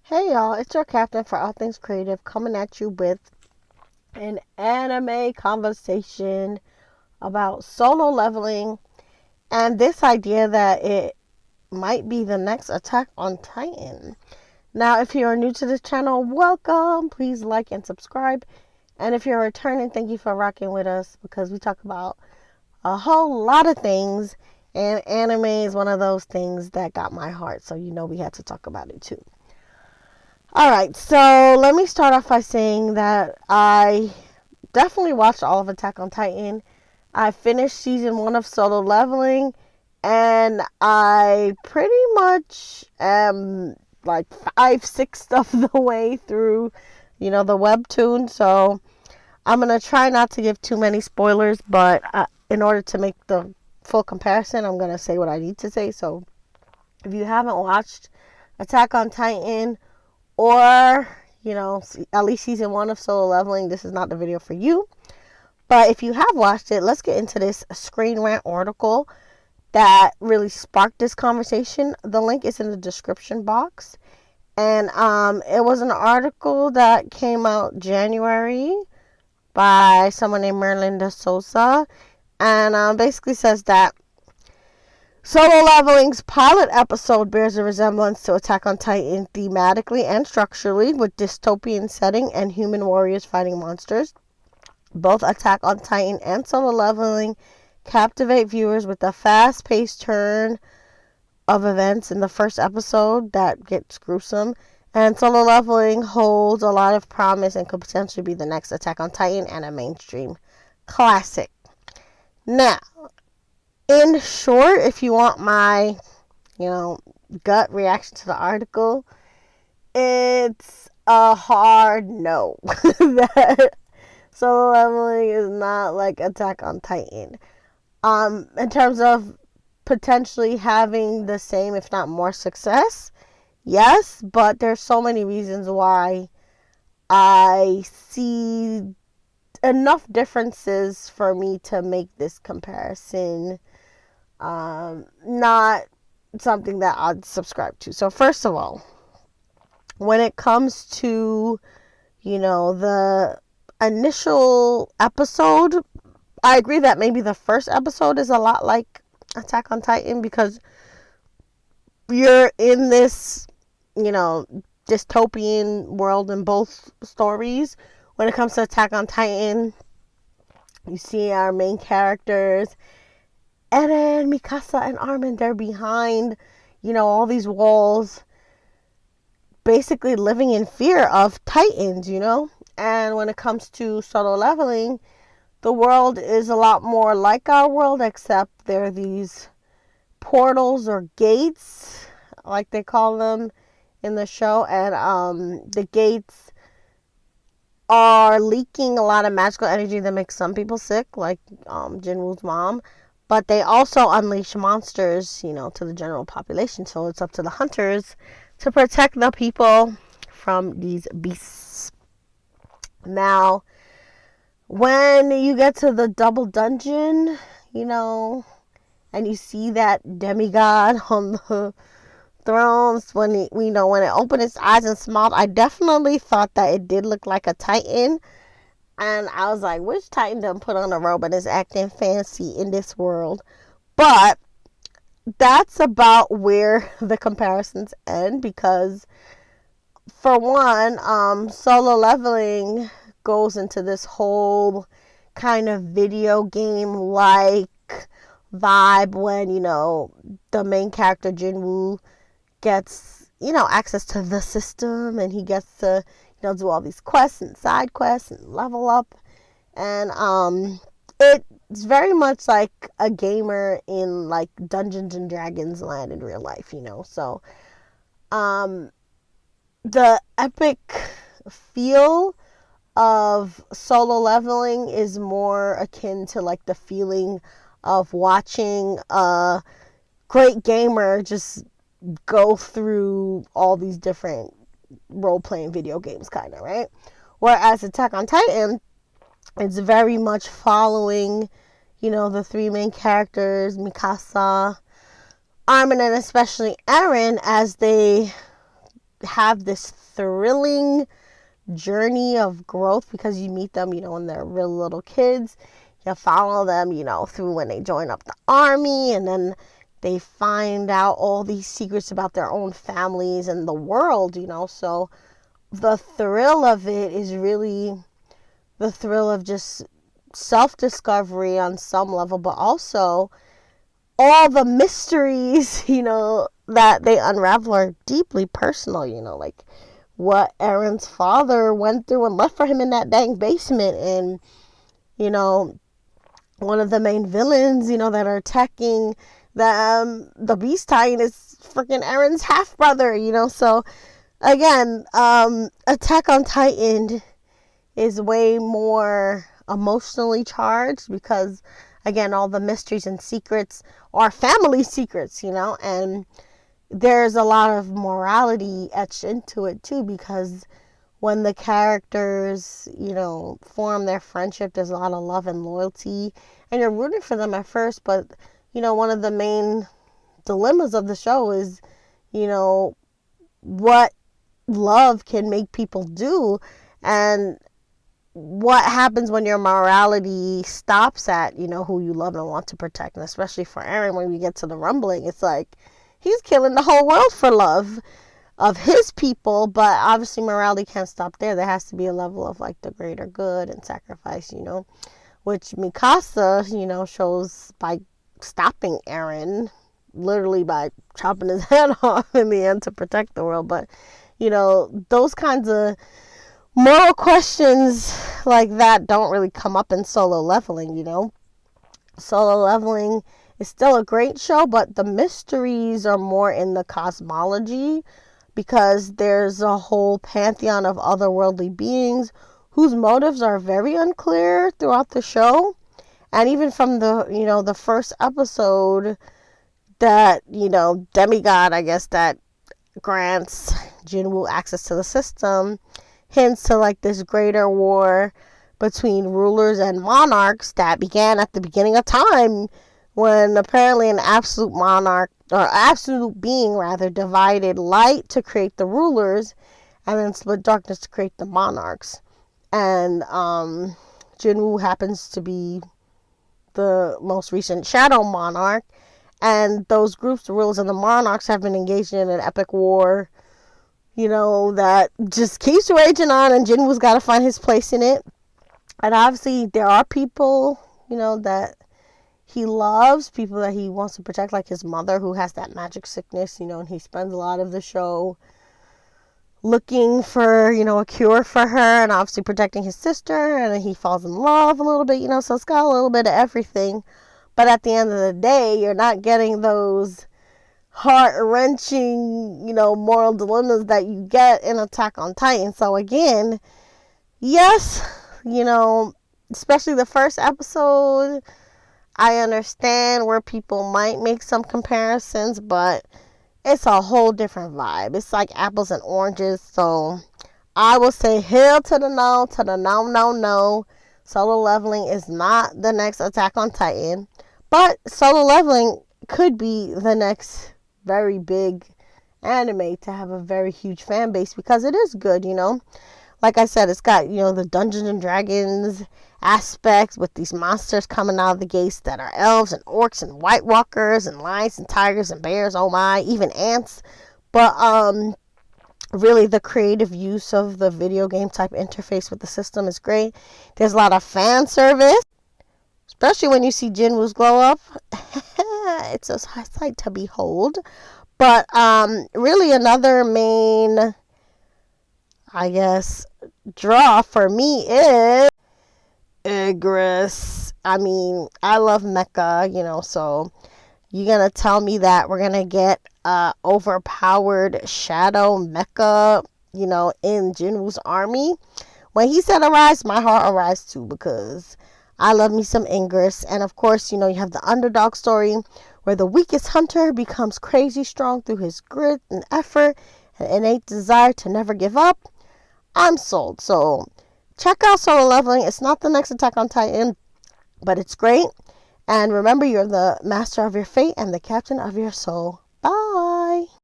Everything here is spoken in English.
Hey y'all, it's your captain for All Things Creative coming at you with an anime conversation about solo leveling and this idea that it might be the next Attack on Titan. Now, if you are new to this channel, welcome. Please like and subscribe. And if you're returning, thank you for rocking with us because we talk about a whole lot of things, and anime is one of those things that got my heart, so we had to talk about it too. Alright, so let me start off by saying that I definitely watched all of Attack on Titan. I finished season 1 of Solo Leveling, and I pretty much am like 5/6 of the way through, the webtoon. So I'm going to try not to give too many spoilers, but in order to make the full comparison, I'm going to say what I need to say. So if you haven't watched Attack on Titan, or at least season 1 of Solo Leveling, this is not the video for you. But if you have watched it, let's get into this Screen Rant article that really sparked this conversation. The link is in the description box, and it was an article that came out January by someone named Merlinda Sosa, and basically says that Solo Leveling's pilot episode bears a resemblance to Attack on Titan thematically and structurally, with dystopian setting and human warriors fighting monsters. Both Attack on Titan and Solo Leveling captivate viewers with a fast-paced turn of events in the first episode that gets gruesome, and Solo Leveling holds a lot of promise and could potentially be the next Attack on Titan and a mainstream classic. Now, in short, if you want my, gut reaction to the article, it's a hard no. That Solo Leveling is not like Attack on Titan. In terms of potentially having the same, if not more success, yes, but there's so many reasons why I see enough differences for me to make this comparison not something that I'd subscribe to. So first of all, when it comes to, the initial episode, I agree that maybe the first episode is a lot like Attack on Titan because you're in this, dystopian world in both stories. When it comes to Attack on Titan, you see our main characters, Eren, Mikasa, and Armin, they're behind, all these walls, basically living in fear of Titans, And when it comes to Solo Leveling, the world is a lot more like our world, except there are these portals or gates, like they call them in the show, and the gates are leaking a lot of magical energy that makes some people sick, like Jinwoo's mom. But they also unleash monsters, to the general population. So it's up to the hunters to protect the people from these beasts. Now, when you get to the double dungeon, and you see that demigod on the thrones, when it opened its eyes and smiled, I definitely thought that it did look like a Titan. And I was like, which Titan done put on a robe and is acting fancy in this world? But that's about where the comparisons end, because for one, Solo Leveling goes into this whole kind of video game like vibe when, the main character Jinwoo gets, access to the system, and he gets to, do all these quests and side quests and level up. And it's very much like a gamer in like Dungeons and Dragons land in real life, So the epic feel of Solo Leveling is more akin to like the feeling of watching a great gamer just go through all these different role-playing video games, kind of, right? Whereas Attack on Titan, it's very much following, the three main characters, Mikasa, Armin, and especially Eren, as they have this thrilling journey of growth because you meet them, when they're real little kids. You follow them, through when they join up the army, and then they find out all these secrets about their own families and the world, So the thrill of it is really the thrill of just self-discovery on some level, but also all the mysteries, that they unravel are deeply personal, like what Aaron's father went through and left for him in that dang basement. And, one of the main villains, that are attacking the Beast Titan is freaking Aaron's half brother, So again, Attack on Titan is way more emotionally charged because, again, all the mysteries and secrets are family secrets, and there's a lot of morality etched into it too, because when the characters, form their friendship, there's a lot of love and loyalty, and you're rooting for them at first, but, one of the main dilemmas of the show is, what love can make people do, and what happens when your morality stops at, who you love and want to protect. And especially for Aaron, when we get to the rumbling, it's like he's killing the whole world for love of his people, but obviously morality can't stop there. There has to be a level of like the greater good and sacrifice, which Mikasa, shows by stopping Aaron, literally by chopping his head off in the end to protect the world. But, those kinds of moral questions like that don't really come up in Solo Leveling, Solo Leveling is still a great show, but the mysteries are more in the cosmology, because there's a whole pantheon of otherworldly beings whose motives are very unclear throughout the show. And even from the first episode, that, demigod, I guess, that grants Jinwoo access to the system, hints to like this greater war between rulers and monarchs that began at the beginning of time, when apparently an absolute monarch, or absolute being rather, divided light to create the rulers and then split darkness to create the monarchs. And Jinwoo happens to be the most recent shadow monarch, and those groups, the rulers and the monarchs, have been engaged in an epic war, that just keeps raging on, and Jinwoo's got to find his place in it. And obviously there are people, that he loves, people that he wants to protect, like his mother, who has that magic sickness, and he spends a lot of the show looking for, a cure for her, and obviously protecting his sister, and then he falls in love a little bit, so it's got a little bit of everything. But at the end of the day, you're not getting those heart-wrenching, moral dilemmas that you get in Attack on Titan. So again, yes, especially the first episode, I understand where people might make some comparisons, but it's a whole different vibe. It's like apples and oranges. So I will say hell to the no, no. Solo Leveling is not the next Attack on Titan, but Solo Leveling could be the next very big anime to have a very huge fan base, because it is good, Like I said, it's got, the Dungeons and Dragons aspects with these monsters coming out of the gates that are elves and orcs and White Walkers and lions and tigers and bears, oh my, even ants. But really the creative use of the video game type interface with the system is great. There's a lot of fan service, especially when you see Jinwoo's glow up. It's a sight to behold. But really another main, I guess, draw for me is Igris. I mean, I love mecha, so you're going to tell me that we're going to get overpowered shadow mecha, in Jinwoo's army. When he said arise, my heart arise too, because I love me some Igris. And of course, you have the underdog story where the weakest hunter becomes crazy strong through his grit and effort and innate desire to never give up. I'm sold. So check out Solo Leveling. It's not the next Attack on Titan, but it's great. And remember, you're the master of your fate and the captain of your soul.